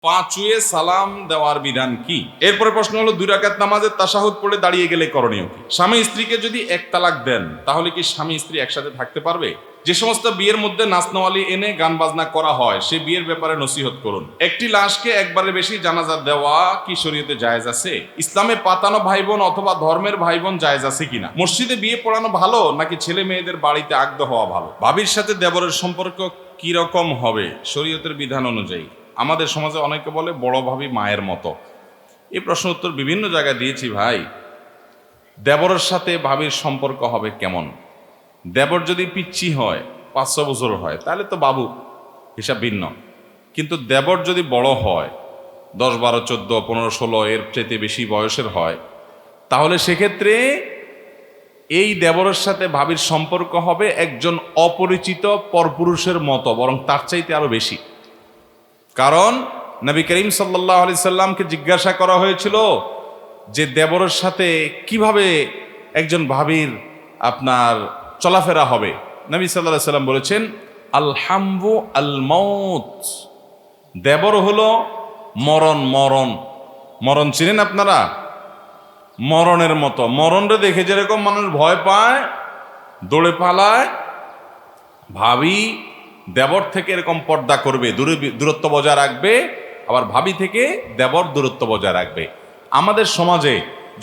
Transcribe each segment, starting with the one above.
পাঁচুয়ে সালাম দেওয়ার বিধান কি? এরপরে প্রশ্ন হলো, 2 রাকাত নামাজের তাশাহুদ পড়ে দাঁড়িয়ে গেলে করণীয় কি? স্বামী স্ত্রীকে যদি এক তালাক দেন তাহলে কি স্বামী স্ত্রী একসাথে থাকতে পারবে? যে সমস্ত বিয়ের মধ্যে নাচনাওয়ালি এনে গান বাজনা করা হয় সে বিয়ের ব্যাপারে নসিহত করুন। একটি লাশকে একবারে বেশি জানাজা দেওয়া কি শরীয়তে জায়েজ আছে? ইসলামে পাতানো ভাই বোন অথবা ধর্মের ভাই বোন জায়েজ আছে কিনা? মসজিদে বিয়ে পড়ানো ভালো নাকি ছেলে মেয়েদের বাড়িতে আগদ হওয়া ভালো? ভাবির সাথে দেবরের সম্পর্ক কি রকম হবে শরীয়তের বিধান অনুযায়ী? আমাদের সমাজে অনেকে বলে বড় ভাবি মায়ের মতো। এই প্রশ্ন উত্তর বিভিন্ন জায়গায় দিয়েছি ভাই। দেবরের সাথে ভাবির সম্পর্ক হবে কেমন? দেবর যদি পিচ্ছি হয়, 5-6 বছর হয়, তাহলে তো বাবু, হিসাব ভিন্ন। কিন্তু দেবর যদি বড় হয়, 10, 12, 14, 15, 16 এর চাইতে বেশি বয়সের হয়, তাহলে সেক্ষেত্রে এই দেবরের সাথে ভাবির সম্পর্ক হবে একজন অপরিচিত পরপুরুষের মতো, বরং তার চাইতে আরো বেশি। কারণ নবী করিম সাল্লাল্লাহু আলাইহি সাল্লামকে জিজ্ঞাসা করা হয়েছিল যে দেবরের সাথে কিভাবে একজন ভাবির আপনার চলাফেরা হবে। নবী সাল্লাল্লাহু আলাইহি সাল্লাম বলেছেন, আল হামবু আল মাউত, দেবর হলো মরণ। মরণ মরণ চিনেন আপনারা? মরণের মতো। মরণরে দেখে যেরকম মানুষ ভয় পায়, দৌড়ে পালায়, ভাবি দেবর থেকে এরকম পর্দা করবে, দূরত্ব বজায় রাখবে। আবার ভাবি থেকে দেবর দূরত্ব বজায় রাখবে। আমাদের সমাজে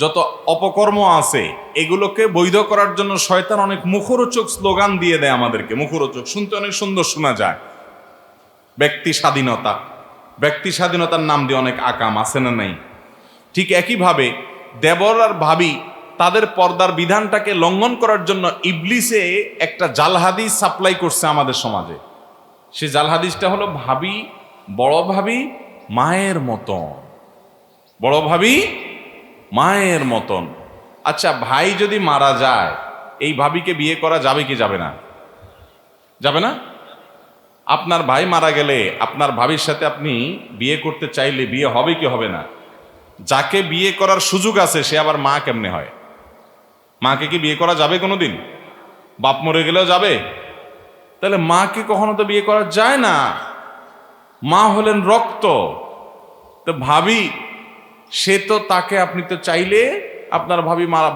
যত অপকর্ম আছে এগুলোকে বৈধ করার জন্য শয়তান অনেক মুখরোচক স্লোগান দিয়ে দেয় আমাদেরকে। মুখরোচক শুনতে অনেক সুন্দর শোনা যায়। ব্যক্তি স্বাধীনতা, ব্যক্তি স্বাধীনতার নাম দিয়ে অনেক আকাম আছে না নাই? ঠিক একইভাবে দেবর আর ভাবি তাদের পর্দার বিধানটাকে লঙ্ঘন করার জন্য ইবলিসে একটা জাল হাদিস সাপ্লাই করছে আমাদের সমাজে। সে জাল হাদিসটা হলো, ভাবি, বড় ভাবি মায়ের মতন, বড় ভাবি মায়ের মতন। আচ্ছা, ভাই যদি মারা যায়, এই ভাবিকে বিয়ে করা যাবে কি যাবে না? যাবে না? আপনার ভাই মারা গেলে আপনার ভাবির সাথে আপনি বিয়ে করতে চাইলে বিয়ে হবে কি হবে না? যাকে বিয়ে করার সুযোগ আছে সে আবার মা কেমনে হয়? মাকে কি বিয়ে করা যাবে কোনোদিন? বাপ মরে গেলেও যাবে? তাহলে মাকে কখনো তো বিয়ে করা যায় না। মা হলেন রক্ত। তো ভাবি, সে তো, তাকে আপনি তো চাইলে আপনার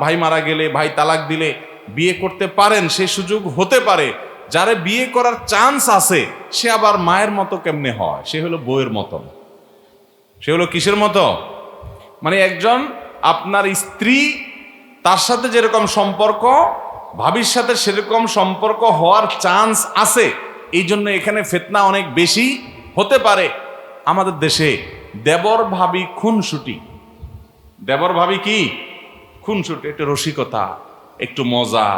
ভাই মারা গেলে, ভাই তালাক দিলে বিয়ে করতে পারেন, সে সুযোগ হতে পারে। যারে বিয়ে করার চান্স আছে সে আবার মায়ের মতো কেমনে হয়? সে হলো বউয়ের মতন। সে হলো কিসের মতো? মানে একজন আপনার স্ত্রী, তার সাথে যেরকম সম্পর্ক ভাবির সাথে সেরকম সম্পর্ক হওয়ার চান্স আছে। এই জন্য এখানে ফিতনা অনেক বেশি হতে পারে। আমাদের দেশে দেবর ভাবি খুনসুটি। দেবর ভাবি কি খুনসুটি, একটু রসিকতা, একটু মজা।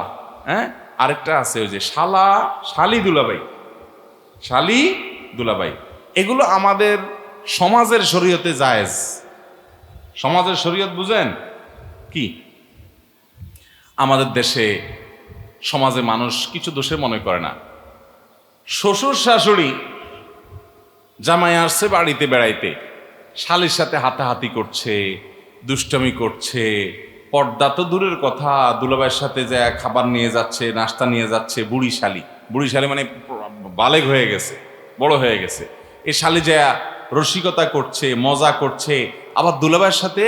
হ্যাঁ, আরেকটা আছে ওই যে শালা, শালি দুলাভাই, শালি দুলাভাই। এগুলো আমাদের সমাজের শরীয়তে জায়েজ। সমাজের শরীয়ত বুঝেন কি? আমাদের দেশে সমাজে মানুষ কিছু দোষে মনে করে না। শ্বশুর শাশুড়ি জামাই আসছে বাড়িতে বেড়াইতে, শালির সাথে হাতাহাতি করছে, দুষ্টমি করছে, পর্দা তো দূরের কথা, দুলাভাইয়ের সাথে যায় খাবার নিয়ে যাচ্ছে, নাস্তা নিয়ে যাচ্ছে। বুড়ি শালি, বুড়ি শালি মানে বালেগ হয়ে গেছে, বড় হয়ে গেছে। এই শালি যায় রসিকতা করছে, মজা করছে, আবার দুলাভাইয়ের সাথে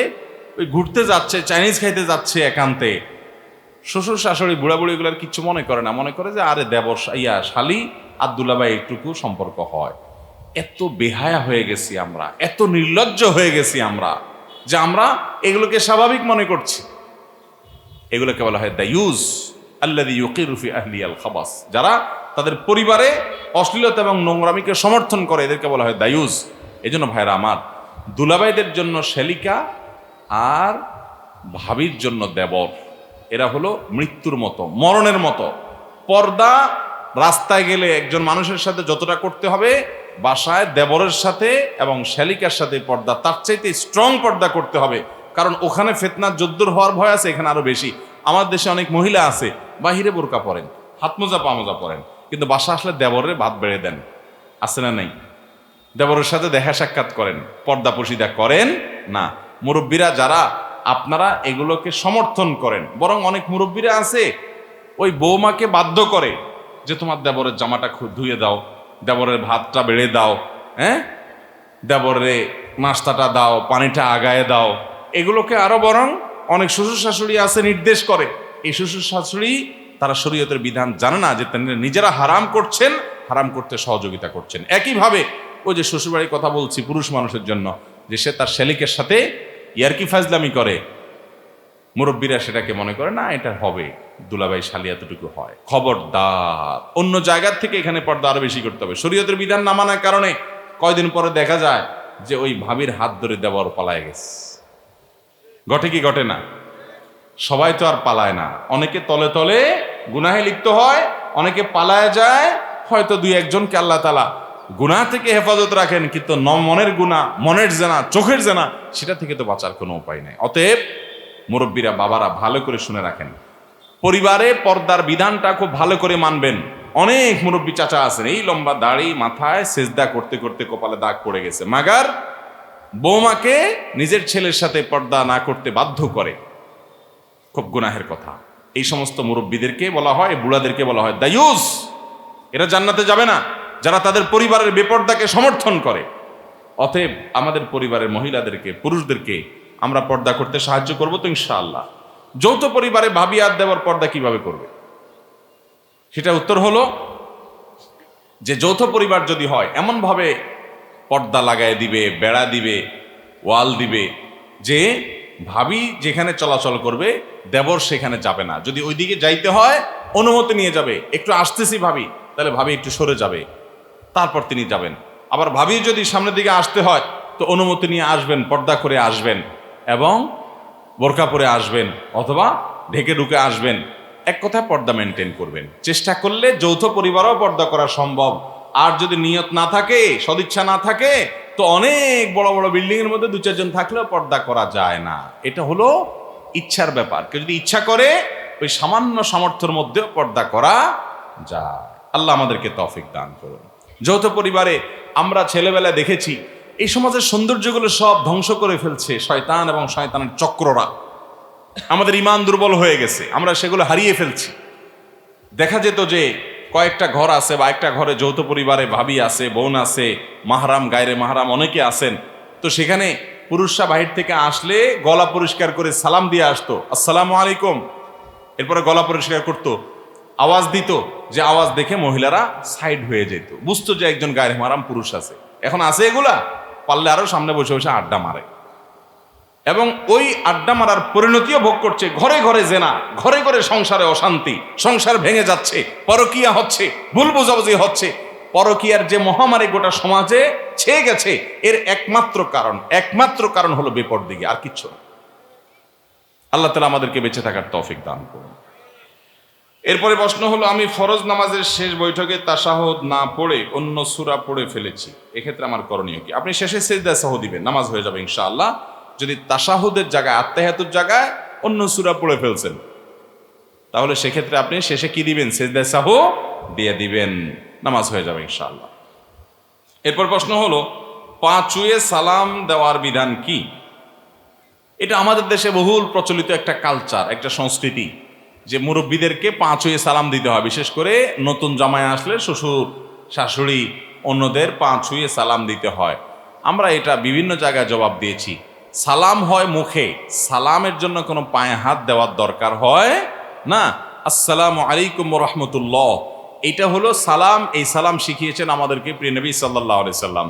ওই ঘুরতে যাচ্ছে, চাইনিজ খাইতে যাচ্ছে একান্তে। শ্বশুর শাশুড়ি বুড়া বুড়ি এগুলোর কিচ্ছু মনে করে না, মনে করে যে আরে দেবর শালি আর দুলাভাই একটুকু সম্পর্ক হয়। এত বেহায়া হয়ে গেছি আমরা, এত নির্লজ্জ হয়ে গেছি আমরা, যে আমরা এগুলোকে স্বাভাবিক মনে করছি। এগুলোকে বলা হয় দায়ুস, আল্লাযী ইউকিরু ফি আহলিয়াল খাবাস। যারা তাদের পরিবারে অশ্লীলতা এবং নোংরামিকে সমর্থন করে এদেরকে বলা হয় দায়ুস। এজন্য ভাইরা আমার, দুলাভাইদের জন্য শ্যালিকা আর ভাবির জন্য দেবর, এরা হলো মৃত্যুর মতো, মরণের মতো। পর্দা রাস্তায় গেলে একজন মানুষের সাথে যতটা করতে হবে, বাসায় দেবরের সাথে এবং শ্যালিকার সাথে পর্দা তার চাইতে স্ট্রং পর্দা করতে হবে। কারণ ওখানে ফিতনা যদ্দুর হওয়ার ভয় আছে, এখানে আরো বেশি। আমার দেশে অনেক মহিলা আছে বাহিরে বোরকা পরেন, হাত মোজা পা মোজা পরেন, কিন্তু বাসা আসলে দেবরের ভাত বেড়ে দেন। আছে না নাই? দেবরের সাথে দেখা সাক্ষাৎ করেন, পর্দা পশিদা করেন না। মুরব্বীরা যারা, আপনারা এগুলোকে সমর্থন করেন। বরং অনেক মুরব্বীরা আছে ওই বৌমাকে বাধ্য করে যে তোমার দেবরের জামাটা ধুয়ে দাও, দেবরের ভাতটা বেড়ে দাও, হ্যাঁ দেবরে নাস্তাটা দাও, পানিটা আগায় দাও, এগুলোকে আরো বরং অনেক শ্বশুর শাশুড়ি আছে নির্দেশ করে। এই শ্বশুর শাশুড়ি তারা শরীয়তের বিধান জানে না, যে নিজেরা হারাম করছেন, হারাম করতে সহযোগিতা করছেন। একইভাবে ওই যে শ্বশুরবাড়ির কথা বলছি পুরুষ মানুষের জন্য, যে সে তার শালিকের সাথে ইয়ারকি ফাজলামি করে, মুরব্বীরা সেটাকে মনে করে না এটা হবে, দুলাভাই শালি এতটুকু হয়। খবরদার, অন্য জায়গার থেকে এখানে পর্দা আরো বেশি করতে হবে। শরীয়তের বিধান না মানার কারণে কয়দিন পরে দেখা যায় যে ওই ভাবির হাত ধরে দেওয়ার পালায় গেছে। ঘটে কি ঘটে না? সবাই তো আর পালায় না, অনেকে তলে তলে গুনাহে লিপ্ত হয়, অনেকে পালায় যায়। হয়তো দুই একজনকে আল্লাহ তাআলা গুনাহ থেকে হেফাজত রাখেন, কিন্তু মনের গুনাহ, মনের জেনা, চোখের জেনা, সেটা থেকে তো বাঁচার কোনো উপায় নাই। অতএব মুরব্বীরা, বাবারা ভালো করে শুনে রাখেন, পরিবারে পর্দার বিধানটা খুব ভালো করে মানবেন। অনেক মুরব্বী চাচা আছেন, এই লম্বা দাড়ি, মাথায় সেজদা করতে করতে কপালে দাগ পড়ে গেছে, মাগার বৌমাকে নিজের ছেলের সাথে পর্দা না করতে বাধ্য করে। খুব গুনাহের কথা। এই সমস্ত মুরব্বীদেরকে বলা হয়, বুড়াদেরকে বলা হয় দায়ুস। এরা জান্নাতে যাবে না যারা তাদের পরিবারের বেপর্দাকে সমর্থন করে। অতএব আমাদের পরিবারের মহিলাদেরকে, পুরুষদেরকে আমরা পর্দা করতে সাহায্য করবো তো ইনশাআল্লাহ। যৌথ পরিবারে ভাবি আর দেওয়ার পর্দা কিভাবে করবে, সেটা উত্তর হলো যে যৌথ পরিবার যদি হয় এমন ভাবে পর্দা লাগায় দিবে, বেড়া দিবে, ওয়াল দিবে, যে ভাবি যেখানে চলাচল করবে দেবর সেখানে যাবে না। যদি ওইদিকে যাইতে হয় অনুমতি নিয়ে যাবে, একটু আসতেছি ভাবি, তাহলে ভাবি একটু সরে যাবে, তারপর তিনি যাবেন। আবার ভাবি যদি সামনের দিকে আসতে হয় তো অনুমতি নিয়ে আসবেন, পর্দা করে আসবেন এবং বোরকা পরে আসবেন, অথবা ঢেকে ঢুকে আসবেন। এক কথায় পর্দা মেনটেন করবেন। চেষ্টা করলে যৌথ পরিবারও পর্দা করা সম্ভব। আর যদি নিয়ত না থাকে, সদিচ্ছা না থাকে, তো অনেক বড় বড় বিল্ডিং এর মধ্যে দু চারজন থাকলেও পর্দা করা যায় না। এটা হলো ইচ্ছার ব্যাপার। কেউ যদি ইচ্ছা করে ওই সামান্য সামর্থ্যের মধ্যেও পর্দা করা যায়। আল্লাহ আমাদেরকে তৌফিক দান করুন। যৌথ পরিবারে আমরা ছেলেবেলায় দেখেছি এই সমাজের সৌন্দর্যগুলো সব ধ্বংস করে ফেলছে শয়তান এবং শয়তানের চক্ররা। আমাদের ঈমান দুর্বল হয়ে গেছে, আমরা সেগুলো হারিয়ে ফেলছি। দেখা যেত যে কয়েকটা ঘর আছে বা একটা ঘরে যৌথ পরিবারে ভাবি আছে, বোন আছে, মাহরাম, গায়রে মাহরাম অনেকে আছেন। তো সেখানে পুরুষরা বাহির থেকে আসলে গলা পরিষ্কার করে সালাম দিয়ে আসতো, আসসালামু আলাইকুম। এরপরে গলা পরিষ্কার করতো, আওয়াজ দিত, যে আওয়াজ দেখে মহিলারা সাইড হয়ে যেত, বুঝতো যে একজন গায়রে মাহরাম পুরুষ আছে। এখন আছে এগুলা? পারলে আরো সামনে বসে বসে আড্ডা মারে, এবং ওই আড্ডা মারার পরিণতিও ভোগ করছে। ঘরে ঘরে জেনা, ঘরে ঘরে সংসারে অশান্তি, সংসার ভেঙে যাচ্ছে, পরকীয়া হচ্ছে, ভুল বোঝাবুঝি হচ্ছে। পরকীয়ার যে মহামারী গোটা সমাজে ছেয়ে গেছে, এর একমাত্র কারণ হলো বেপরদিগি, আর কিচ্ছু না। আল্লাহ তাআলা আমাদেরকে বেঁচে থাকার তৌফিক দান করুন। এরপরে প্রশ্ন হলো, আমি ফরজ নামাজের শেষ বৈঠকে তাশাহুদ না পড়ে অন্য সূরা পড়ে ফেলেছি, এক্ষেত্রে আমার করণীয় কি? আপনি শেষে সিজদা সাহু দিবেন, নামাজ হয়ে যাবে ইনশাআল্লাহ। যদি তাশাহুদের জায়গায়, আত্তাহিয়াতুর জায়গায় অন্য সূরা পড়ে ফেলছেন, তাহলে সেক্ষেত্রে আপনি শেষে কি দিবেন? সিজদা সাহু দিয়ে দিবেন, নামাজ হয়ে যাবে ইনশাআল্লাহ। এরপর প্রশ্ন হলো, পা ছুঁয়ে সালাম দেওয়ার বিধান কি? এটা আমাদের দেশে বহুল প্রচলিত একটা কালচার, একটা সংস্কৃতি, যে মুরব্বীদেরকে পা ছুঁয়ে সালাম দিতে হয়। বিশেষ করে নতুন জামাই আসলে শ্বশুর শাশুড়ি অন্যদের পা ছুঁয়ে সালাম দিতে হয়। আমরা এটা বিভিন্ন জায়গায় জবাব দিয়েছি। সালাম হয় মুখে, সালামের জন্য কোনো পায়ে হাত দেওয়ার দরকার হয় না। আসসালামু আলাইকুম ওয়া রাহমাতুল্লাহ, এটা হলো সালাম। এই সালাম শিখিয়েছেন আমাদেরকে প্রিয় নবী সাল্লাল্লাহু আলাইহি সাল্লাম।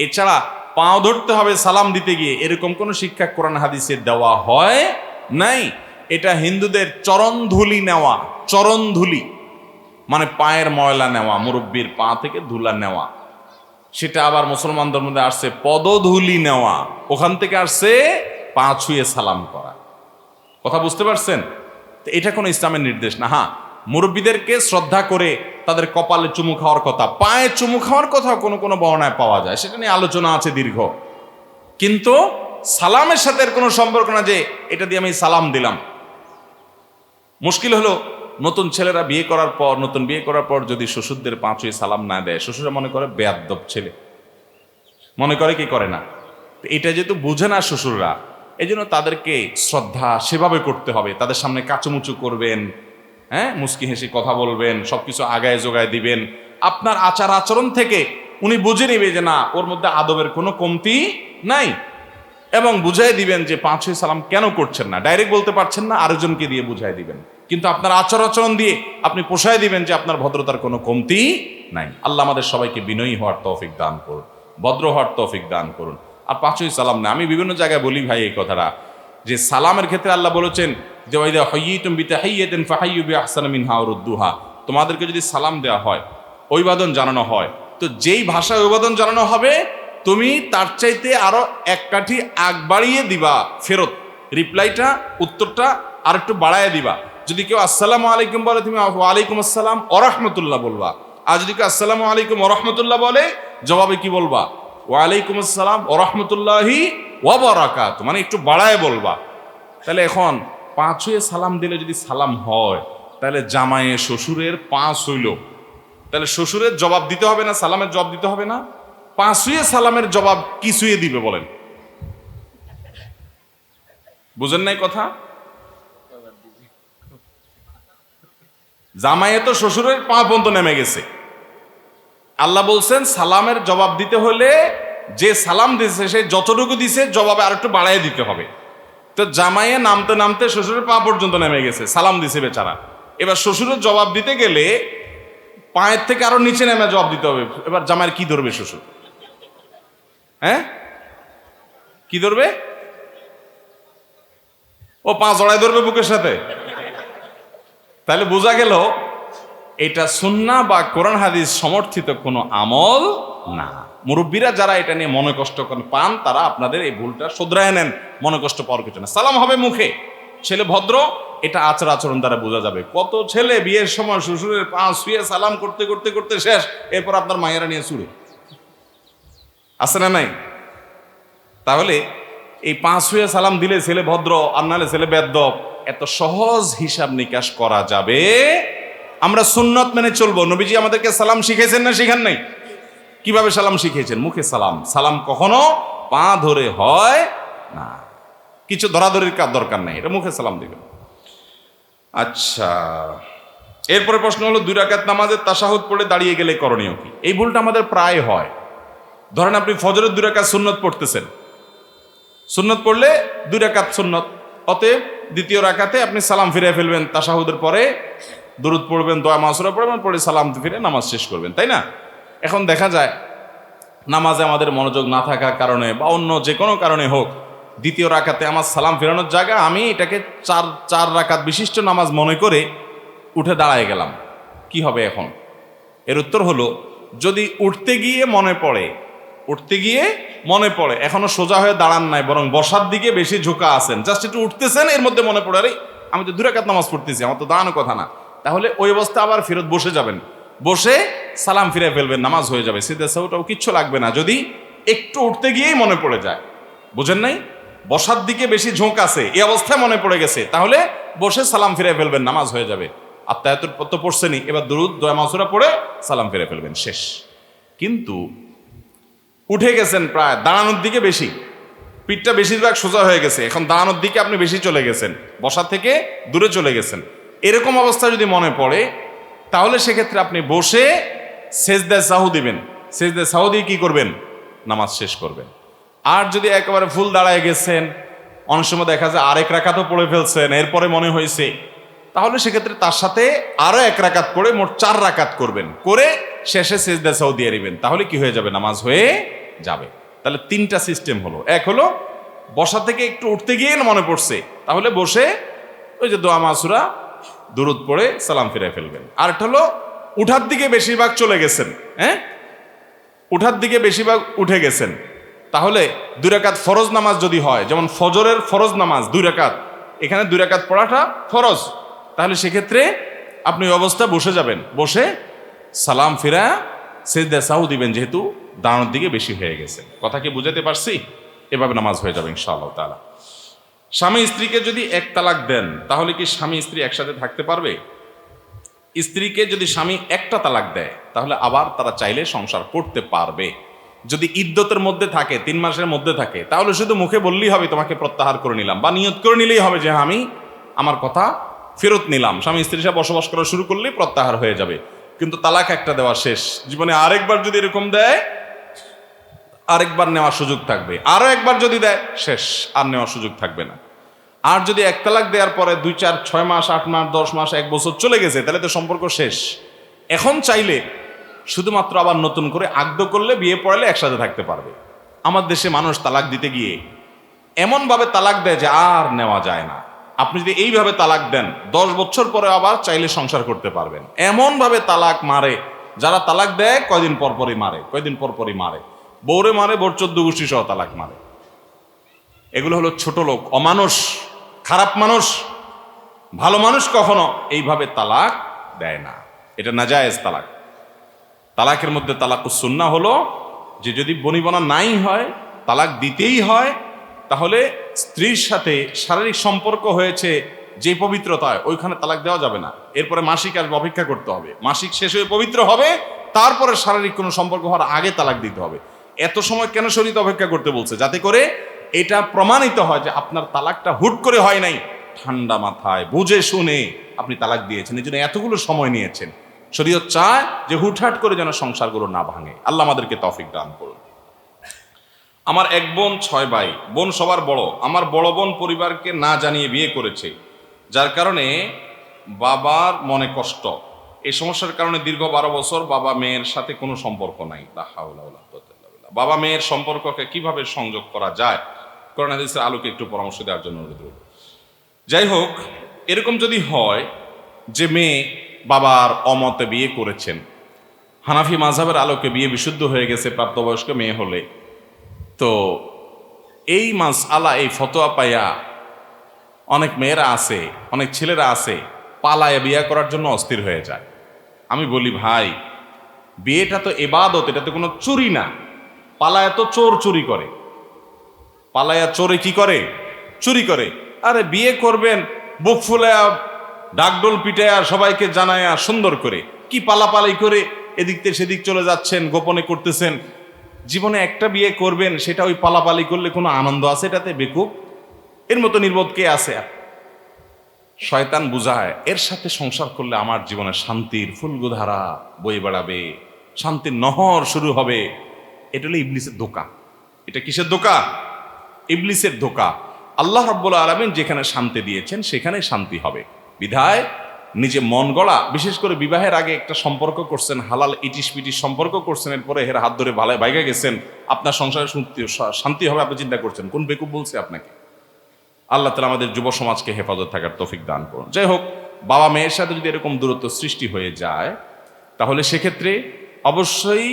এছাড়া পাও ধরতে হবে সালাম দিতে গিয়ে, এরকম কোনো শিক্ষা কোরআন হাদিসে দেওয়া হয় নাই। এটা হিন্দুদের চরণধুলি নেওয়া, চরণধুলি মানে পায়ের ময়লা নেওয়া, মুরব্বীর পা থেকে ধুলা নেওয়া। সেটা আবার মুসলমানদের মধ্যে আসছে পদধুলি নেওয়া, ওখান থেকে আসছে পা ছুঁয়ে সালাম করা। কথা বুঝতে পারছেন? তো এটা কোনো ইসলামের নির্দেশ না। হ্যাঁ, মুরব্বীদেরকে শ্রদ্ধা করে তাদের কপালে চুমু খাওয়ার কথা, পায়ে চুমু খাওয়ার কথা কোনো কোনো বর্ণনায় পাওয়া যায়, সেটা নিয়ে আলোচনা আছে দীর্ঘ। কিন্তু সালামের সাথে এর কোনো সম্পর্ক না যে এটা দিয়ে আমি সালাম দিলাম। মুশকিল হলো নতুন ছেলেরা বিয়ে করার পর, নতুন বিয়ে করার পর যদি শ্বশুরদের পা ছুঁয়ে সালাম না দেয়, শ্বশুরা মনে করে বেয়াদ্দব ছেলে, মনে করে কি করে না। এটা যেহেতু বুঝে না শ্বশুররা, এই জন্য তাদেরকে শ্রদ্ধা সেভাবে করতে হবে। তাদের সামনে কাচুমুচু করবেন, হ্যাঁ, মুস্কি হেসে কথা বলবেন, সবকিছু আগায় জোগায় দিবেন। আপনার আচার আচরণ থেকে উনি বুঝে নিবে যে না, ওর মধ্যে আদবের কোনো কমতি নাই, এবং বুঝাই দিবেন যে 5 সালাম কেন করছেন না। ডাইরেক্ট বলতে পারছেন না, আরেকজনকে দিয়ে বুঝাই দিবেন, কিন্তু আপনার আচরণ দিয়ে আপনি পোষায় দিবেন যে আপনার ভদ্রতার কোনো কমতি নাই। আল্লাহ আমাদের সবাইকে বিনয়ী হওয়ার তৌফিক দান করুন, ভদ্র হওয়ার তৌফিক দান করুন। আর 5 সালাম না, আমি বিভিন্ন জায়গায় বলি ভাই এই কথাটা, যে সালামের ক্ষেত্রে আল্লাহ বলেছেন যে ওয়াইদা হাইয়িতুম বিতাহিয়াতিন ফাহাইয়ু বিআহসানা মিনহা আও রুদ্দুহা, তোমাদেরকে যদি সালাম দেওয়া হয়, অভিবাদন জানানো হয়, তো যেই ভাষায় অভিবাদন জানানো হবে তুমি তার চাইতে আরো এক কাঠি আগ বাড়িয়ে দিবা, ফেরত রিপ্লাইটা, উত্তরটা আর একটু বাড়ায় দিবা। যদি কেউ আসসালামু আলাইকুম বলে, তুমি ওয়ালাইকুম আসসালাম ওয়া রাহমাতুল্লাহ বলবা। আর যদি কেউ আসসালামু আলাইকুম ওয়া রাহমাতুল্লাহ বলে, জবাবে কি বলবা? ওয়ালাইকুম আসসালাম ওয়া রাহমাতুল্লাহি ওয়া বারাকাতুহু, মানে একটু বাড়ায় বলবা। তাহলে এখন 5 সালাম দিলে যদি সালাম হয়, তাহলে জামাইয়ে শ্বশুরের 5 হইল, তাহলে শ্বশুরের জবাব দিতে হবে না, সালামের জবাব দিতে হবে না? 5 সালামের জবাব কি শুয়ে দিবে বলেন? বুঝেন নাই কথা? জামাইয়ে তো শ্বশুরের 5 পর্যন্ত নেমে গেছে। আল্লাহ বলছেন সালামের জবাব দিতে হলে যে সালাম দিছে সে যতটুকু দিছে জবাবে আর একটু বাড়াই দিতে হবে। তো জামাইয়ে নামতে নামতে শ্বশুরের 5 পর্যন্ত নেমে গেছে, সালাম দিছে বেচারা। এবার শ্বশুরের জবাব দিতে গেলে পায়ের থেকে আরো নিচে নেমে জবাব দিতে হবে। এবার জামাইয়ের কি ধরবে শ্বশুর? হ্যাঁ, কি ধরবে? ও 5 জড়াই ধরবে বুকের সাথে। তাহলে বোঝা গেল এটা সুন্নাহ বা কোরআন হাদিস সমর্থিত কোনো আমল না। মুরব্বীরা যারা এটা নিয়ে মনে কষ্ট পান, তারা আপনাদের এই ভুলটা শুধরায় নেন, মনে কষ্ট পাওয়ার কিছু না। সালাম হবে মুখে, ছেলে ভদ্র, এটা আচরণ দ্বারা বোঝা যাবে। কত ছেলে বিয়ের সময় শ্বশুরের 5 শুয়ে সালাম করতে করতে করতে শেষ, এরপর আপনার মায়েরা নিয়ে চুড়ে, আছে না নাই? তাহলে এই 5 শুয়ে সালাম দিলে ছেলে ভদ্র, আর নাহলে ছেলে বেদ্দপ, এত সহজ হিসাব নিকাশ করা যাবে। আমরা সুন্নত মেনে চলবো। নবীজি আমাদেরকে সালাম শিখেছেন না শিখান নাই? কিভাবে সালাম শিখিয়েছেন? মুখে সালাম। সালাম কখনো পা ধরে হয় না, কিছু ধরাধরির কাজ দরকার নেই, এটা মুখে সালাম দিবেন। আচ্ছা, এরপরে প্রশ্ন হলো 2 রাকাত নামাজের তাশাহুদ পড়ে দাঁড়িয়ে গেলে করণীয় কি? এই ভুলটা আমাদের প্রায় হয়। ধরেন আপনি ফজরের 2 রাকাত সুন্নত পড়তেছেন, সুন্নত পড়লে 2 রাকাত সুন্নত, অতএব দ্বিতীয় রাকাতে আপনি সালাম ফিরে ফেলবেন, তাশাহুদের পরে দুরূদ পড়বেন, দোয়া মাসুরা পড়বেন, পরে সালাম ফিরে নামাজ শেষ করবেন, তাই না? এখন দেখা যায় নামাজে আমাদের মনোযোগ না থাকার কারণে বা অন্য যে কোনো কারণে হোক, দ্বিতীয় রাকাতে আমার সালাম ফেরানোর জায়গা আমি এটাকে 4 রাকাত বিশিষ্ট নামাজ মনে করে উঠে দাঁড়ায় গেলাম। কি হবে এখন? এর উত্তর হলো, যদি উঠতে গিয়ে মনে পড়ে এখনো সোজা হয়ে দাঁড়ান নাই, বরং বসার দিকে বেশি ঝোঁকা আছেন, জাস্ট একটু উঠতেছেন, এর মধ্যে মনে পড়ে আরে আমি তো 2 রাকাত নামাজ পড়তেছি, আমার তো দাঁড়ানোর কথা না, তাহলে ওই অবস্থা আবার ফেরত বসে যাবেন, বসে সালাম ফিরে ফেলবেন, নামাজ হয়ে যাবে। সিদ্ধা সাহুটাও কিচ্ছু লাগবে না, যদি একটু উঠতে গিয়েই মনে পড়ে যায়। বুঝেন নাই? বসার দিকে বেশি ঝোঁক আছে, এই অবস্থায় মনে পড়ে গেছে, তাহলে বসে সালাম ফিরে ফেলবেন, নামাজ হয়ে যাবে। আত্মায়াতুর তো পড়ছেনি, এবার দুরূদ দোয়া মাসুরা পড়ে সালাম ফিরে ফেলবেন, শেষ। কিন্তু উঠে গেছেন প্রায় দাঁড়ানোর দিকে বেশি, পিঠটা বেশিরভাগ সোজা হয়ে গেছে, এখন দাঁড়ানোর দিকে আপনি বেশি চলে গেছেন, বসা থেকে দূরে চলে গেছেন, এরকম অবস্থা যদি মনে পড়ে, তাহলে সেক্ষেত্রে আপনি বসে সেজদায় সাহু দিবেন, সেজদায় সাহু দিয়ে কি করবেন? নামাজ শেষ করবেন। আর যদি একেবারে ফুল দাঁড়ায় গেছেন, অনেক সময় দেখা যায় আরেক রাকাতও পড়ে ফেলছেন, এরপরে মনে হয়েছে, তাহলে সেক্ষেত্রে তার সাথে আরো 1 রাকাত পড়ে মোট 4 রাকাত করবেন, করে শেষে সেজদায় সাহু দিয়ে দিবেন, তাহলে কি হয়ে যাবে? নামাজ হয়ে যাবে। তাহলে 3টা সিস্টেম হলো। এক হলো বসা থেকে একটু উঠতে গিয়ে মনে পড়ছে, তাহলে বসে ওই যে দোয়া মাসুরা দুরূদ পড়ে সালাম ফিরে ফেলবেন। আর একটা হলো উঠার দিকে বেশিরভাগ চলে গেছেন, উঠার দিকে বেশিরভাগ উঠে গেছেন, তাহলে 2 রাকাত ফরজ নামাজ যদি হয়, যেমন ফজরের ফরজ নামাজ 2 রাকাত, এখানে 2 রাকাত পড়াটা ফরজ, তাহলে সেক্ষেত্রে আপনি ওই অবস্থা বসে যাবেন, বসে সালাম ফিরা সিজদা সাহু দিবেন, যেহেতু দাঁড়ানোর দিকে বেশি হয়ে গেছে। কথা কি বুঝাতে পারছি? এভাবে নামাজ হয়ে যাবে ইনশাআল্লাহ তাআলা। স্বামী স্ত্রীকে যদি 1 তালাক দেন, তাহলে কি স্বামী স্ত্রী একসাথে থাকতে পারবে? স্ত্রীকে যদি স্বামী 1টা তালাক দেয়, তাহলে আবার তারা চাইলে সংসার করতে পারবে। যদি ইদ্যতের মধ্যে থাকে, 3 মাসের মধ্যে থাকে, তাহলে শুধু মুখে বললেই হবে তোমাকে প্রত্যাহার করে নিলাম, বা নিয়ত করে নিলেই হবে যে আমি আমার কথা ফেরত নিলাম। স্বামী স্ত্রীর সাথে বসবাস করা শুরু করলেই প্রত্যাহার হয়ে যাবে। কিন্তু তালাক একটা দেওয়া শেষ। জীবনে আরেকবার যদি এরকম দেয়, আরেকবার নেওয়ার সুযোগ থাকবে, আরো একবার যদি দেয় শেষ, আর নেওয়ার সুযোগ থাকবে না। আর যদি এক তালাক দেওয়ার পরে 2, 4, 6 মাস, 8 মাস, 10 মাস, 1 বছর চলে গেছে, তাহলে তো সম্পর্ক শেষ। এখন চাইলে শুধুমাত্র আবার নতুন করে আগ্ধ করলে, বিয়ে পড়ালে একসাথে থাকতে পারবে। আমার দেশে মানুষ তালাক দিতে গিয়ে এমনভাবে তালাক দেয় যে আর নেওয়া যায় না। আপনি যদি এইভাবে তালাক দেন, 10 বছর পরে আবার চাইলে সংসার করতে পারবেন। এমনভাবে তালাক মারে, যারা তালাক দেয় কয়দিন পর পরই মারে, বউরে মারে, বোর 14 গোষ্ঠী সহ তালাক মারে। এগুলো হলো ছোট লোক, অমানুষ, খারাপ মানুষ। ভালো মানুষ কখনো এইভাবে তালাক দেয় না। এটা নাজায়েজ তালাক। তালাকের মধ্যে তালাকুস সুন্নাহ হলো যে যদি বনিবনা নাই হয়, তালাক দিতেই হয়, তাহলে স্ত্রীর সাথে শারীরিক সম্পর্ক হয়েছে যে পবিত্রতায়, ওইখানে তালাক দেওয়া যাবে না। এরপরে মাসিক আসবে, অপেক্ষা করতে হবে, মাসিক শেষ হয়ে পবিত্র হবে, তারপরে শারীরিক কোনো সম্পর্ক হওয়ার আগে তালাক দিতে হবে। এত সময় কেন শরীয়ত অপেক্ষা করতে বলছে? যাতে করে এটা প্রমাণিত হয় যে আপনার তালাকটা হুট করে হয় নাই, ঠান্ডা মাথায় বুঝে শুনে আপনি তালাক দিয়েছেন, এই জন্য এতগুলো সময় নিয়েছেন। শরীয়ত চায় যে হুটহাট করে যেন সংসারগুলো না ভাঙে। আল্লাহ আমাদেরকে তৌফিক দান করুন। আমার 1 বোন 6 ভাই, বোন সবার বড়। আমার বড় বোন পরিবারকে না জানিয়ে বিয়ে করেছে, যার কারণে বাবার মনে কষ্ট। এই সমস্যার কারণে দীর্ঘ 12 বছর বাবা মেয়ের সাথে কোনো সম্পর্ক নাই। বাবা মেয়ের সম্পর্ককে কিভাবে সংযোগ করা যায়, কোরআন হাদিসের আলোকে একটু পরামর্শ দেওয়ার জন্য অনুরোধ করব। যাই হোক, এরকম যদি হয় যে মেয়ে বাবার অমতে বিয়ে করেছেন, হানাফি মাযহাবের আলোকে বিয়ে বিশুদ্ধ হয়ে গেছে প্রাপ্তবয়স্ক মেয়ে হলে, তো এই মাসআলা, এই ফতোয়া পাইয়া অনেক মেয়েরা আছে, অনেক ছেলেরা আছে, পালায় বিয়ে করার জন্য অস্থির হয়ে যায়। আমি বলি ভাই, বিয়েটা তো ইবাদত, এটা তো কোনো চুরি না। পালায়া তো চোর চুরি করে, পালায়া চোরে কি করে? চুরি করে। আরে বিয়ে করবেন বুক ফুলায়া, ডাকডোল পিটায়া, সবাইকে জানায়া সুন্দর করে, কি পালাপালাই করে এদিক থেকে সেদিক চলে যাচ্ছেন, গোপনে করতেছেন। জীবনে একটা বিয়ে করবেন, সেটা ওই পালাপালি করলে কোনো আনন্দ আছে এটাতে? বেকুব, এর মতো নির্বোধ কে আছে? শয়তান বুঝায় এর সাথে সংসার করলে আমার জীবনে শান্তির ফুলগুধারা বয়ে বেড়াবে, শান্তির নহর শুরু হবে। এটা হলো ইবলিসের ধোঁকা। এটা কিসের ধোঁকা? ইবলিসের ধোঁকা। আল্লাহ রাব্বুল আলামিন যেখানে শান্তি দিয়েছেন সেখানে শান্তি হবে। বিধায় নিজে মন গড়া, বিশেষ করে বিবাহের আগে একটা সম্পর্ক করছেন, হালাল ইটিস পিটিস সম্পর্ক করছেন, এরপরে এর হাত ধরে ভালো বাইকে গেছেন, আপনার সংসারে শান্তি হবে আপনি চিন্তা করছেন। কোন বেকুব বলছে আপনাকে? আল্লাহ তাআলা আমাদের যুব সমাজকে হেফাজত থাকার তৌফিক দান করুন। যাই হোক, বাবা মেয়ের সাথে যদি এরকম দূরত্ব সৃষ্টি হয়ে যায়, তাহলে সেক্ষেত্রে অবশ্যই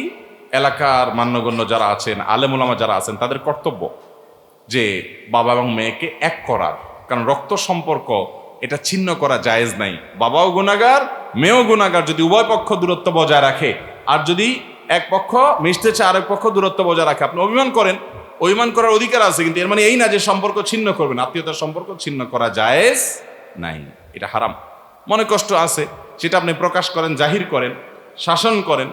এলাকার মান্যগণ্য যারা আছেন, আলেম ওলামা যারা আছেন, তাদের কর্তব্য যে বাবা এবং মেয়েকে এক করার। কারণ রক্ত সম্পর্ক এটা ছিন্ন করা জায়েজ নাই। বাবাও গুনাহগার, মেয়েও গুনাহগার যদি উভয় পক্ষ দূরত্ব বজায় রাখে। আর যদি এক পক্ষ মিশতে চায়, আরেক পক্ষ দূরত্ব বজায় রাখে, আপনি অভিমান করেন, অভিমান করার অধিকার আছে, কিন্তু এর মানে এই না যে সম্পর্ক ছিন্ন করবেন। আত্মীয়তার সম্পর্ক ছিন্ন করা জায়েজ নাই, এটা হারাম। মনে কষ্ট আছে, সেটা আপনি প্রকাশ করেন, জাহির করেন, শাসন করেন,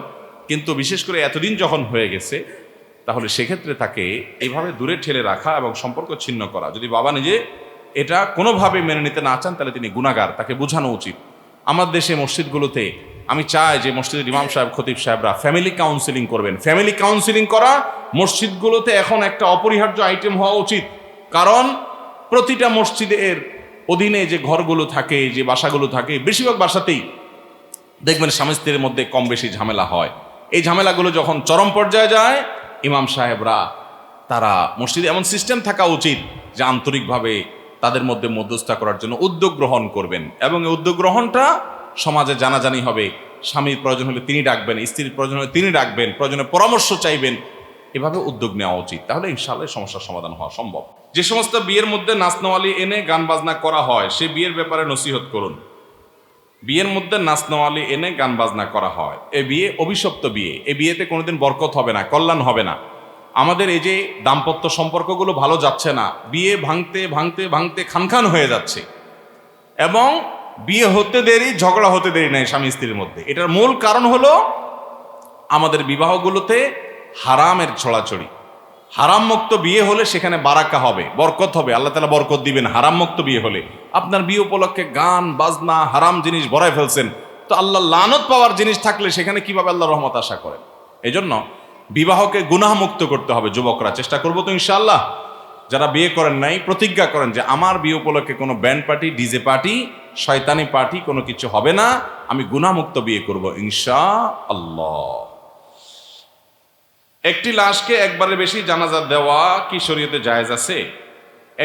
কিন্তু বিশেষ করে এতদিন যখন হয়ে গেছে, তাহলে সেক্ষেত্রে তাকে এইভাবে দূরে ঠেলে রাখা এবং সম্পর্ক ছিন্ন করা। যদি বাবা নিজে এটা কোনোভাবে মেনে নিতে না চান, তাহলে তিনি গুনাহগার, তাকে বোঝানো উচিত। আমার দেশে মসজিদগুলোতে আমি চাই যে মসজিদের ইমাম সাহেব, খতিব সাহেবরা ফ্যামিলি কাউন্সিলিং করবেন। ফ্যামিলি কাউন্সিলিং করা মসজিদগুলোতে এখন একটা অপরিহার্য আইটেম হওয়া উচিত। কারণ প্রতিটা মসজিদের অধীনে যে ঘরগুলো থাকে, যে বাসাগুলো থাকে, বেশিরভাগ বাসাতেই দেখবেন স্বামী স্ত্রীর মধ্যে কম বেশি ঝামেলা হয়। এই ঝামেলাগুলো যখন চরম পর্যায়ে যায়, ইমাম সাহেবরা তারা মসজিদে এমন সিস্টেম থাকা উচিত যে আন্তরিকভাবে তাদের মধ্যে মধ্যস্থতা করার জন্য উদ্যোগ গ্রহণ করবেন। এবং এই উদ্যোগ গ্রহণটা সমাজে জানাজানি হবে। স্বামীর প্রয়োজন হলে তিনি ডাকবেন, স্ত্রীর প্রয়োজন হলে তিনি ডাকবেন, প্রয়োজনে পরামর্শ চাইবেন। এভাবে উদ্যোগ নেওয়া উচিত, তাহলে ইনশাআল্লাহ সমস্যার সমাধান হওয়া সম্ভব। যে সমস্ত বিয়ের মধ্যে নাচনওয়ালি এনে গান বাজনা করা হয়, সে বিয়ের ব্যাপারে নসিহত করুন। বিয়ের মধ্যে নাচনওয়ালি এনে গান বাজনা করা হয়, এই বিয়ে অভিশপ্ত বিয়ে। এই বিয়েতে কোনোদিন বরকত হবে না, কল্যাণ হবে না। আমাদের এই যে দাম্পত্য সম্পর্কগুলো ভালো যাচ্ছে না, বিয়ে ভাঙতে ভাঙতে ভাঙতে খানখান হয়ে যাচ্ছে, এবং বিয়ে হতে দেরি, ঝগড়া হতে দেরি নাই স্বামী স্ত্রীর মধ্যে। এটার মূল কারণ হলো আমাদের বিবাহগুলোতে হারামের ছড়াছড়ি। হারাম মুক্ত বিয়ে হলে সেখানে বারাকা হবে, বরকত হবে, আল্লাহ তাআলা বরকত দিবেন। হারাম মুক্ত বিয়ে হলে আপনার বিয়ে উপলক্ষে গান বাজনা হারাম জিনিস ভরায় ফেলছেন, তো আল্লাহ লানত পাওয়ার জিনিস থাকলে সেখানে কিভাবে আল্লাহ রহমত আশা করেন? এই জন্য বিবাহকে গুনাহমুক্ত করতে হবে। যুবকরা চেষ্টা করবো তো ইনশাআল্লাহ। যারা বিয়ে করেন নাই প্রতিজ্ঞা করেন যে আমার বিয়ে উপলক্ষে কোনো ব্যান্ড পার্টি, ডিজে পার্টি, শয়তানি পার্টি কোনো কিছু হবে না, আমি গুনাহমুক্ত বিয়ে করব ইনশাআল্লাহ। একটি লাশকে একবারে বেশি জানাজা দেওয়া কি শরীয়তে জায়েজ আছে?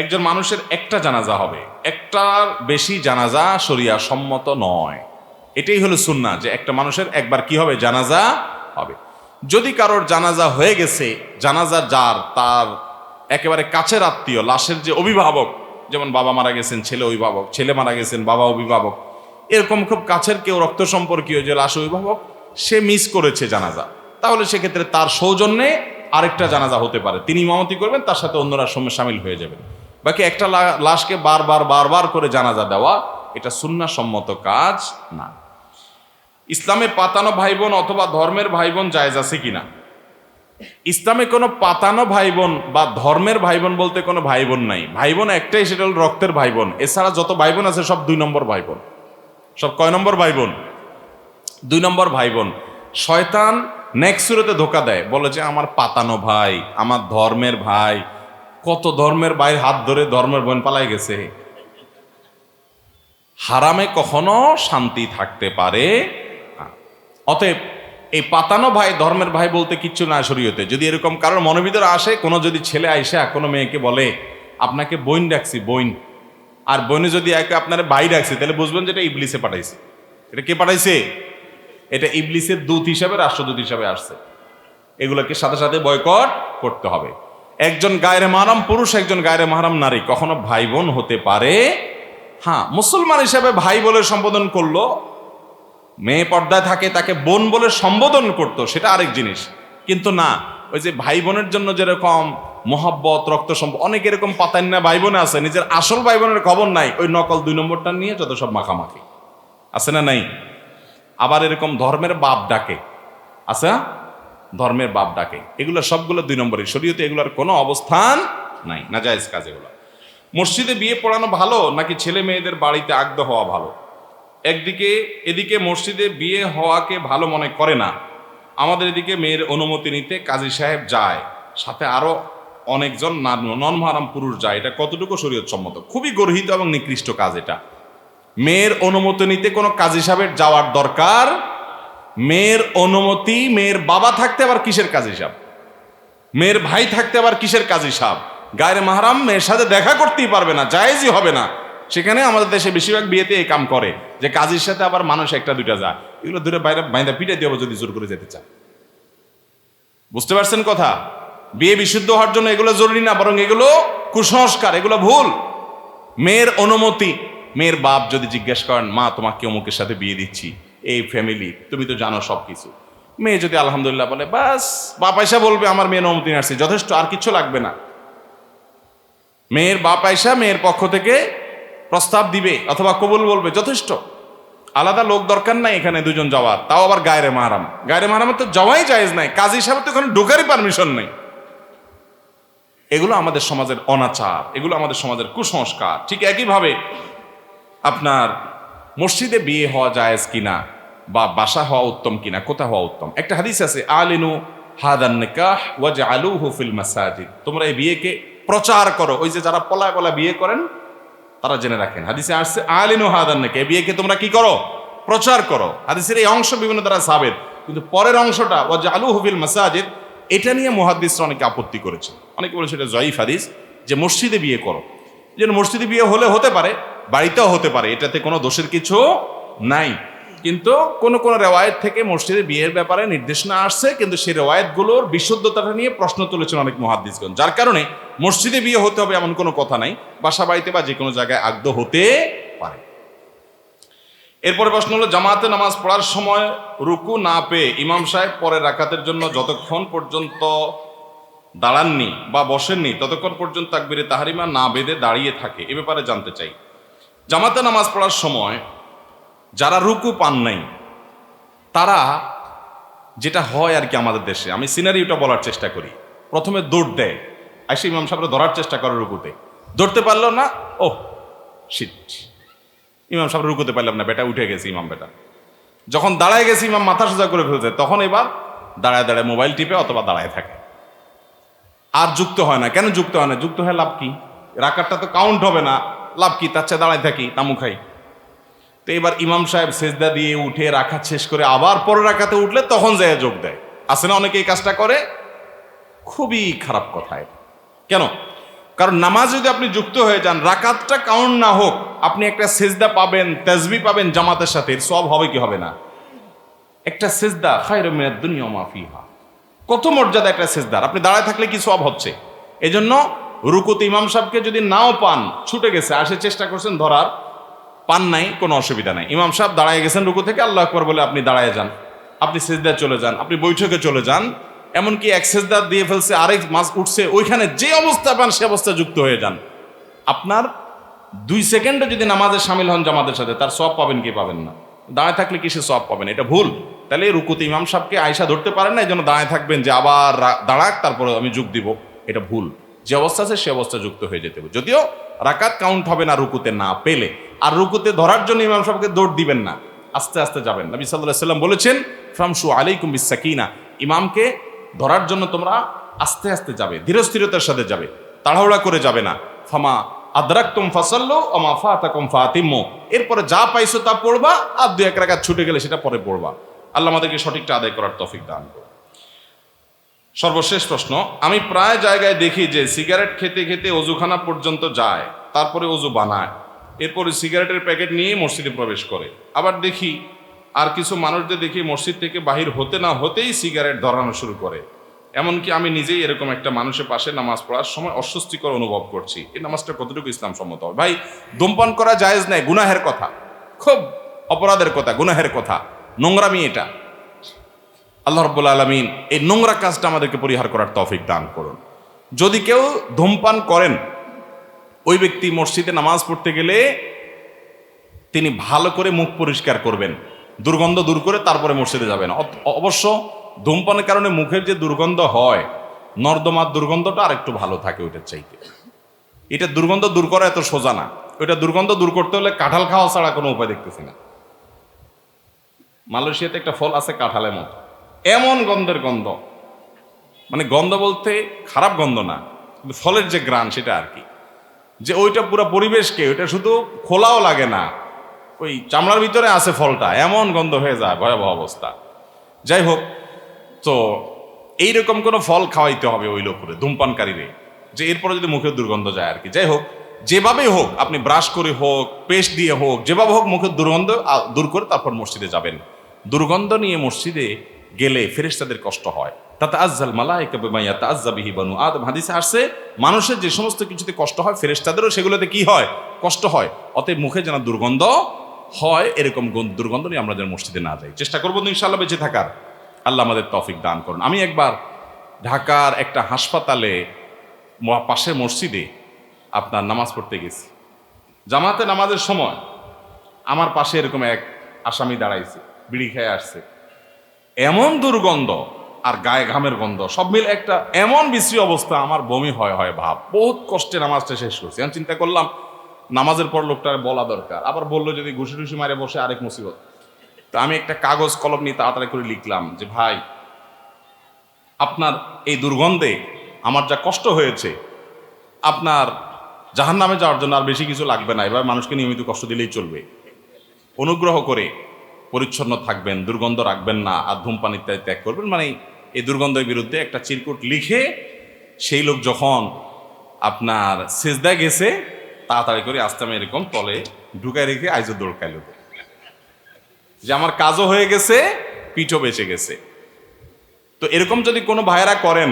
একজন মানুষের একটা জানাজা হবে, একটার বেশি জানাজা শরিয়া সম্মত নয়। এটাই হলো সুন্নাহ যে একটা মানুষের একবার কি হবে, জানাজা হবে। যদি কারোর জানাজা হয়ে গেছে, জানাজা যার তার একেবারে কাছের আত্মীয়, লাশের যে অভিভাবক, যেমন বাবা মারা গেছেন ছেলে অভিভাবক, ছেলে মারা গেছেন বাবা অভিভাবক, এরকম খুব কাছের কেউ রক্ত সম্পর্কীয় যে লাশ অভিভাবক, সে মিস করেছে জানাজা, তাহলে সেক্ষেত্রে তার সৌজন্যে আরেকটা জানাজা হতে পারে, তিনি ইমামতি করবেন, তার সাথে অন্যরা সামিল হয়ে যাবেন। বাকি একটা লাশকে বারবার করে জানাজা দেওয়া এটা সুন্নাহ সম্মত কাজ না। ইসলামে পাতানো ভাই বোন অথবা ধর্মের ভাই বোন জায়েজ আছে কিনা? ইসলামে কোনো পাতানো ভাই বোন বা ধর্মের ভাই বোন বলতে কোনো ভাই বোন নাই। ভাই বোন একটাই, সেটা হল রক্তের ভাই বোন। এছাড়া যত ভাই বোন আছে সব 2 নম্বর ভাই বোন। সব কয় নম্বর ভাই বোন? 2 নম্বর ভাই বোন। শয়তান নেক্সট সুরতে ধোকা দেয়, বলে যে আমার পাতানো ভাই, আমার ধর্মের ভাই। কত ধর্মের ভাইয়ের হাত ধরে ধর্মের বোন পালাই গেছে। হারামে কখনো শান্তি থাকতে পারে না। অতএব এই পাতানো ভাই, ধর্মের ভাই বলতে কিচ্ছু না শরীয়তে। যদি এরকম কারোর মনের ভিতরে আসে, কোনো যদি ছেলে আইসা কোনো মেয়েকে বলে আপনাকে বোন ডাকছি বোন, আর বোনে যদি একে আপনার ভাই ডাকছে, তাহলে বুঝবেন যে এটা ইবলিসে পাঠাইছে। এটা কে পাঠাইছে? এটা ইবলিসের দূত হিসাবে, রাষ্ট্রদূত হিসাবে আসছে। এগুলোকে সাথে সাথে বয়কট করতে হবে। একজন গায়রে মাহরাম পুরুষ, একজন গায়রে মাহরাম নারী কখনো ভাই বোন হতে পারে। হ্যাঁ, মুসলমান হিসাবে ভাই বলে সম্বোধন করলো, মেয়ে পর্দায় থাকে তাকে বোন বলে সম্বোধন করতো, সেটা আরেক জিনিস। কিন্তু না, ওই যে ভাই বোনের জন্য যেরকম মহব্বত, রক্ত সম্পর্ক, অনেক এরকম পাতান্না ভাই বোনে আছে, নিজের আসল ভাই বোনের খবর নাই, ওই নকল 2 নম্বরটা নিয়ে যত সব মাখামাখি আছে না নাই? আবার এরকম ধর্মের বাপ ডাকে, আছে না? ধর্মের বাপ ডাকে, এগুলো সবগুলো 2 নম্বরই। শরীয়তে এগুলোর কোনো অবস্থান নাই, নাজায়েজ কাজ এগুলো। মসজিদে বিয়ে পড়ানো ভালো নাকি ছেলে মেয়েদের বাড়িতে আগদ হওয়া ভালো? এদিকে মসজিদে বিয়ে হওয়াকে ভালো মনে করে না, আমাদের এদিকে মেয়ের অনুমতি নিতে কাজী সাহেব যায়, সাথে আরো অনেকজন নন মাহরাম পুরুষ যায়। এটা কতটুকু শরীয়ত সম্মত? খুবই গর্হিত এবং নিকৃষ্ট কাজ এটা। মেয়ের অনুমতি নিতে কোনো কাজী সাহেবের যাওয়ার দরকার। মেয়ের অনুমতি, মেয়ের বাবা থাকতে আবার কিসের কাজী সাহেব? মেয়ের ভাই থাকতে আবার কিসের কাজী সাহেব? গায়ের মাহরাম মেয়ের সাথে দেখা করতেই পারবে না, জায়েজই হবে না। সেখানে আমাদের দেশে বেশিরভাগ বিয়েতে এই কাম করে যে কাজীর সাথে আবার মানুষ 1-2টা যায়, এগুলো দূরে বাইরে বাইন্দা পিটাই দিয়ে যদি জোর করে যেতে চায়। বুঝতে পারছেন কথা? বিয়ে বিশুদ্ধ হওয়ার জন্য এগুলো জরুরি না, বরং এগুলো কুসংস্কার, এগুলো ভুল। মেয়ের অনুমতি, মেয়ের বাপ যদি জিজ্ঞেস করেন মা তোমাকে অমুকের সাথে বিয়ে দিচ্ছি, এই ফ্যামিলি, তুমি তো জানো সব কিছু, মেয়ে যদি আলহামদুলিল্লাহ বলে, বাস বাপ আয়সা বলবে আমার মেয়ের অনুমতি নিয়ে আসছে, যথেষ্ট, আর কিছু লাগবে না। মেয়ের বাপ আয়সা মেয়ের পক্ষ থেকে প্রস্তাব দিবে অথবা কবুল বলবে, যথেষ্ট। আলাদা লোক দরকার নাই এখানে 2জন যাওয়ার, তাও আবার গায়রে মাহরাম। গায়রে মাহরামের তো যাওয়াই জায়েজ নাই, কাজী হিসাবে তো এখানে ঢোকারই পারমিশন নেই। এগুলো আমাদের সমাজের অনাচার, এগুলো আমাদের সমাজের কুসংস্কার। ঠিক একইভাবে আপনার মসজিদে বিয়ে হওয়া জায়েজ কিনা বা বাসা হওয়া উত্তম কিনা, কোথায় হওয়া উত্তম? একটা হাদিস আছে, আলিনু হাদান নিকাহ ওয়াজআলুহু ফিল মাসাজিদ, তোমরা এই বিয়েকে প্রচার করো। ওই যে যারা পলায় পলায় বিয়ে করেন তারা জেনে রাখেন, হাদিসে আসছে আলিনু হাদান নিকাহ, এই বিয়েকে তোমরা কি করো? প্রচার করো। হাদিসের এই অংশ বিভিন্ন দ্বারা সাবেত, কিন্তু পরের অংশটা ওয়াজআলুহু ফিল মাসাজিদ, এটা নিয়ে মুহাদ্দিসরা অনেকে আপত্তি করেছে। অনেকে বলেছে এটা জয়ীফ হাদিস, যে মসজিদে বিয়ে করো। যেন মসজিদে বিয়ে হলে হতে পারে, বাড়িতেও হতে পারে, এটাতে কোনো দোষের কিছু নাই। কিন্তু কোন কোন রেওয়ায়েত থেকে মসজিদে বিয়ের ব্যাপারে নির্দেশনা আসছে, কিন্তু সেই রেওয়ায়েতগুলোর বিশুদ্ধতাটা নিয়ে প্রশ্ন তুলেছেন অনেক মুহাদ্দিসগণ। যার কারণে মসজিদে বিয়ে হতে হবে এমন কোনো কথা নাই, বাসা বাড়িতে বা যে কোনো জায়গায় আগদ হতে পারে। এরপরে প্রশ্ন হলো, জামাতে নামাজ পড়ার সময় রুকু না পেয়ে ইমাম সাহেব পরের রাকাতের জন্য যতক্ষণ পর্যন্ত দাঁড়াননি বা বসেননি ততক্ষণ পর্যন্ত তাকবীরে তাহরিমা না বেঁধে দাঁড়িয়ে থাকে, এ ব্যাপারে জানতে চাই। জামাতে নামাজ পড়ার সময় যারা রুকু পান নাই, তারা যেটা হয় আর কি আমাদের দেশে, আমি সিনারিওটা বলার চেষ্টা করি, প্রথমে দৌড় দেয়, এসে ইমাম সাহেবরা ধরার চেষ্টা করে, রুকুতে ধরতে পারলো না, ও শিট, ইমাম সাহেব রুকুতে পারলাম না, বেটা উঠে গেছে, ইমাম বেটা যখন দাঁড়ায় গেছে ইমাম মাথা সোজা করে ফেলছে, তখন এবার দাঁড়ায় দাঁড়ায় মোবাইল টিপে অথবা দাঁড়ায় থাকে, আর যুক্ত হয় না। কেন যুক্ত হয় না? যুক্ত হয় লাভ কি? রাকাতটা তো কাউন্ট হবে না, লাভ কি? তার চেয়ে দাঁড়ায় থাকি, তামু খাই। তো এবার ইমাম সাহেব সেজদা দিয়ে উঠে রাকাত শেষ করে আবার পরের রাকাতে উঠলে তখন যায় যোগ দেয়। আছে না অনেকে এই কাজটা করে? খুবই খারাপ কথা। কেন? কারণ নামাজ যদি আপনি যুক্ত হয়ে যান, রাকাতটা কাউন্ট না হোক, আপনি একটা সেজদা পাবেন, তাসবিহ পাবেন জামাতের সাথে, সব হবে কি হবে না? একটা সেজদা খায়রুম মিনাদ দুনিয়া ওয়া মা ফিহা, কত মর্যাদা একটা সেজদার। আপনি দাঁড়ায় থাকলে কি সওয়াব হচ্ছে। এজন্য রুকুতে ইমাম সাহেবকে যদি নাও পান, ছুটে গেছে, আসে চেষ্টা করছেন ধরার, পান নাই, কোনো অসুবিধা নাই। ইমাম সাহেব দাঁড়ায় গেছেন রুকু থেকে, আল্লাহু আকবার বলে আপনি দাঁড়ায় যান, আপনি সেজদায় চলে যান, আপনি বৈঠকে চলে যান। এমনকি এক সেজদা দিয়ে ফেলছে, আরেক মাস উঠছে, ওইখানে যে অবস্থা পান সে অবস্থা যুক্ত হয়ে যান। আপনার 2 সেকেন্ডে যদি নামাজে শামিল হন জামাতের সাথে, তার সওয়াব পাবেন কি পাবেন না? দাঁড়ায় থাকলে কিসে সওয়াব পাবেন? এটা ভুল। তাহলে রুকুতে ইমাম সাহেবকে আয়সা ধরতে পারেন না, এই জন্য দাঁড়ায় থাকবেন যে আবার দাঁড়াক তারপরে আমি যোগ দিব, এটা ভুল। যে অবস্থা আছে সে অবস্থা যুক্ত হয়ে যেতে হবে। যদিও রাকাত কাউন্ট হবে না রুকুতে না পেলে। আর রুকুতে ধরার জন্য ইমাম সাহেবকে দৌড় দিবেন না, আস্তে আস্তে যাবেন। নবী সাল্লাল্লাহু আলাইহি ওয়াসাল্লাম বলেছেন, ফামশু আলাইকুম বিসাকিনা, ইমামকে ধরার জন্য তোমরা আস্তে আস্তে যাবে, ধীরস্থিরতার সাথে যাবে, তাড়াহুড়া করে যাবে না। ফামা আদরাকতুম ফাসাল্লু ওয়া মা ফাতাকুম ফাতিমু, এরপরে যা পাইছো তা পড়বা, আর 2-1 রাকাত ছুটে গেলে সেটা পরে পড়বা। আল্লাহ আমাদেরকে সঠিকটা আদায় করার তৌফিক দান করুন। সর্বশেষ প্রশ্ন, আমি প্রায় জায়গায় দেখি যে সিগারেট খেতে খেতে অজুখানা পর্যন্ত যায়, তারপরে অজু বানায়, এরপরে সিগারেটের প্যাকেট নিয়ে মসজিদে প্রবেশ করে। আবার দেখি আর কিছু মানুষদের দেখি মসজিদ থেকে বাহির হতে না হতেই সিগারেট ধরানো শুরু করে। এমনকি আমি নিজেই এরকম একটা মানুষের পাশে নামাজ পড়ার সময় অস্বস্তিকর অনুভব করছি। এই নামাজটা কতটুকু ইসলাম সম্মত হবে? ভাই, ধূমপান করা জায়েজ নাই, গুনাহের কথা, খুব অপরাধের কথা, গুনাহের কথা, নোংরামি এটা। আল্লাহ রাব্বুল আলামিন এই নোংরা কাজটা আমাদেরকে পরিহার করার তৌফিক দান করুন। যদি কেউ ধূমপান করেন, ওই ব্যক্তি মসজিদে নামাজ পড়তে গেলে তিনি ভালো করে মুখ পরিষ্কার করবেন, দুর্গন্ধ দূর করে তারপরে মসজিদে যাবেন। অবশ্য ধূমপানের কারণে মুখের যে দুর্গন্ধ হয়, নর্দমার দুর্গন্ধটা আর একটু ভালো থাকে ওইটার চাইতে। এটা দুর্গন্ধ দূর করা এত সোজা না। ওইটা দুর্গন্ধ দূর করতে হলে কাঁঠাল খাওয়া ছাড়া কোনো উপায় দেখতেছি না। মালয়েশিয়াতে একটা ফল আছে কাঁঠালের মতো, এমন গন্ধের গন্ধ, মানে গন্ধ বলতে খারাপ গন্ধ না, কিন্তু ফলের যে গ্রান সেটা আর কি, যে ওইটা পুরো পরিবেশকে, ওইটা শুধু খোলাও লাগে না, ওই চামড়ার ভিতরে আছে ফলটা, এমন গন্ধ হয়ে যায়, ভয়াবহ অবস্থা। যাই হোক, তো এইরকম কোনো ফল খাওয়াইতে হবে ওই লোকরে, ধূমপানকারীরে, যে এরপরে যদি মুখের দুর্গন্ধ যায় আর কি। যাই হোক, যেভাবেই হোক, আপনি ব্রাশ করে হোক, পেস্ট দিয়ে হোক, যেভাবে হোক মুখের দুর্গন্ধ দূর করে তারপর মসজিদে যাবেন। দুর্গন্ধ নিয়ে মসজিদে গেলে ফেরেশতাদের কষ্ট হয়। তাতাআজ্জাল মালায়েকা বিমা ইয়াতাআজ্জা বিহি বানু আদম, হাদিসে আসছে মানুষের যে সমস্ত কিছুতে কষ্ট হয় ফেরেশতাদেরও সেগুলোতে কি হয়? কষ্ট হয়। অতএব মুখে যেন দুর্গন্ধ হয় এরকম দুর্গন্ধ নিয়ে আমরা যেন মসজিদে না যাই। চেষ্টা করবো ইনশাআল্লাহ বেঁচে থাকার। আল্লাহ আমাদের তৌফিক দান করুন। আমি একবার ঢাকার একটা হাসপাতালে পাশের মসজিদে আপনার নামাজ পড়তে গেছি। জামাতে নামাজের সময় আমার পাশে এরকম এক আসামি দাঁড়াইছে, বিড়ি খেয়ে আসছে, এমন দুর্গন্ধ আর গায়ে ঘামের গন্ধ সব মিলে একটা এমন বিশ্রী অবস্থা, আমার বমি হয় ভাব। বহুত কষ্টে নামাজটা শেষ করছি। আমি চিন্তা করলাম নামাজের পর লোকটা বলা দরকার, আবার বললো যদি ঘুষি টুসি মারে বসে আরেক মুসিবত। তো আমি একটা কাগজ কলম নিয়ে তাড়াতাড়ি করে লিখলাম যে ভাই, আপনার এই দুর্গন্ধে আমার যা কষ্ট হয়েছে, আপনার জাহান্নামে যাওয়ার জন্য আর বেশি কিছু লাগবে না, এবার মানুষকে নিয়মিত কষ্ট দিলেই চলবে। অনুগ্রহ করে পরিচ্ছন্ন থাকবেন, দুর্গন্ধ রাখবেন না, আর ধূমপান ইত্যাদি ত্যাগ করবেন। মানে এই দুর্গন্ধের বিরুদ্ধে একটা চিরকুট লিখে সেই লোক যখন আপনার সেজদায় গেছে, তাড়াতাড়ি করে আস্তে আমি এরকম তলে ঢুকায় রেখে আইজো দৌড় খাইল, যে আমার কাজও হয়ে গেছে, পিঠও বেঁচে গেছে। তো এরকম যদি কোনো ভাইয়েরা করেন,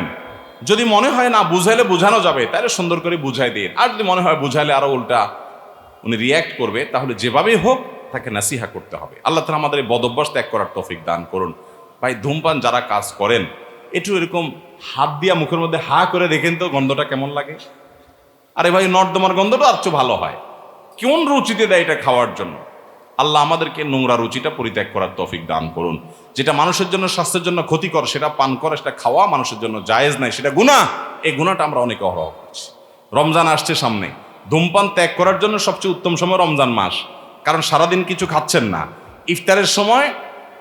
যদি মনে হয় না বুঝাইলে বোঝানো যাবে, তাহলে সুন্দর করে বুঝাই দিন। আর যদি মনে হয় বুঝাইলে আরো উল্টা উনি রিয়্যাক্ট করবে, তাহলে যেভাবেই হোক তাকে নাসিহা করতে হবে। আল্লাহ তাআলা আমাদের এই বদভ্যাস ত্যাগ করার তৌফিক দান করুন। ভাই, ধূমপান যারা কাজ করেন, একটু এরকম হাত দিয়া মুখের মধ্যে হা করে দেখেন তো গন্ধটা কেমন লাগে। আরে ভাই, নর্দমার গন্ধটা আর চেয়ে ভালো হয়। কোন রুচিতে দেয় এটা খাওয়ার জন্য? আল্লাহ আমাদেরকে নোংরা রুচিটা পরিত্যাগ করার তৌফিক দান করুন। যেটা মানুষের জন্য, স্বাস্থ্যের জন্য ক্ষতিকর, সেটা পান করা, সেটা খাওয়া মানুষের জন্য জায়েজ নাই, সেটা গুনাহ। এই গুনাহটা আমরা অনেকে অহরহ করছি। রমজান আসছে সামনে, ধূমপান ত্যাগ করার জন্য সবচেয়ে উত্তম সময় রমজান মাস, কারণ সারাদিন কিছু খাচ্ছেন না। ইফতারের সময়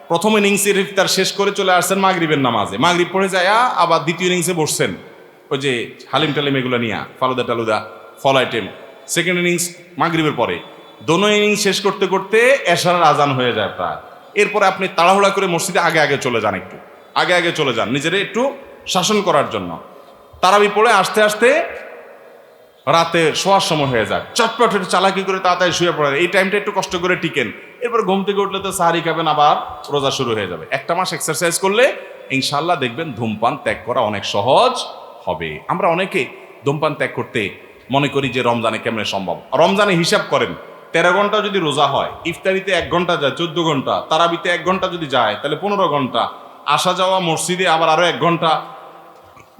প্রথম ইনিংসের ইফতার শেষ করে চলে আসছেন মাগরিবের নামাজে, মাগরিব পড়ে যায় আবার দ্বিতীয় ইনিংসে বসছেন ওই যে হালিম টালিম এগুলো নিয়ে, ফালুদা টালুদা, ফল আইটেম। সেকেন্ড ইনিংস মাগরিবের পরে, দোনো ইনিংস শেষ করতে করতে এশারের আজান হয়ে যায় প্রায়। এরপরে আপনি তাড়াহুড়া করে মসজিদে আগে আগে চলে যান, একটু আগে আগে চলে যান নিজেরে একটু শাসন করার জন্য। তারাবি পড়ে আসতে আসতে রাতে শোয়ার সময় হয়ে যায়, চটপট একটু চালাকি করে তাড়াতাড়ি শুয়ে পড়েন, এই টাইমটা একটু কষ্ট করে টিকেন। এরপর ঘুম থেকে উঠলে তো সাহারি খাবেন, আবার রোজা শুরু হয়ে যাবে। একটা মাস এক্সারসাইজ করলে ইনশাল্লাহ দেখবেন ধূমপান ত্যাগ করা অনেক সহজ হবে। আমরা অনেকে ধূমপান ত্যাগ করতে মনে করি যে রমজানে কেমনে সম্ভব। রমজানে হিসাব করেন 13 ঘন্টা যদি রোজা হয়, ইফতারিতে 1 ঘন্টা যায় 14 ঘন্টা, তারাবিতে 1 ঘন্টা যদি যায় তাহলে 15 ঘন্টা, আসা যাওয়া মসজিদে আবার আরো 1 ঘন্টা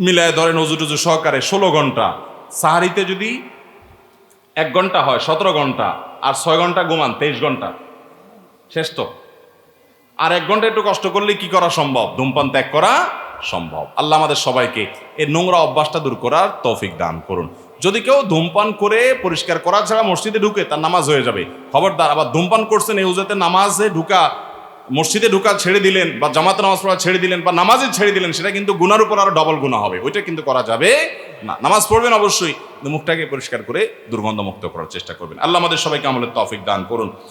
মিলায় ধরেন অজু টজু সহকারে 16 ঘন্টা, সাহারিতে যদি 1 ঘন্টা হয় 17 ঘন্টা, আর 6 ঘন্টা ঘুমান 23 ঘন্টা, শেষ তো। আর 1 ঘন্টা একটু কষ্ট করলে কি করা সম্ভব? ধূমপান ত্যাগ করা সম্ভব। আল্লাহ আমাদের সবাইকে এই নোংরা অভ্যাসটা দূর করার তৌফিক দান করুন। যদি কেউ ধূমপান করে পরিষ্কার করা ছাড়া মসজিদে ঢুকে, তার নামাজ হয়ে যাবে, খবরদার। আবার ধূমপান করছেন এই উজুতে নামাজে ঢুকা, মসজিদে ঢুকা ছেড়ে দিলেন, বা জামাতে নামাজ পড়া ছেড়ে দিলেন, বা নামাজে ছেড়ে দিলেন, সেটা কিন্তু গুনার উপর আরো ডবল গুনাহ হবে। ওইটা কিন্তু করা যাবে না। নামাজ পড়বেন অবশ্যই, মুখটাকে পরিষ্কার করে দুর্গন্ধ মুক্ত করার চেষ্টা করবেন। আল্লাহ আমাদের সবাইকে আমলের তৌফিক দান করুন।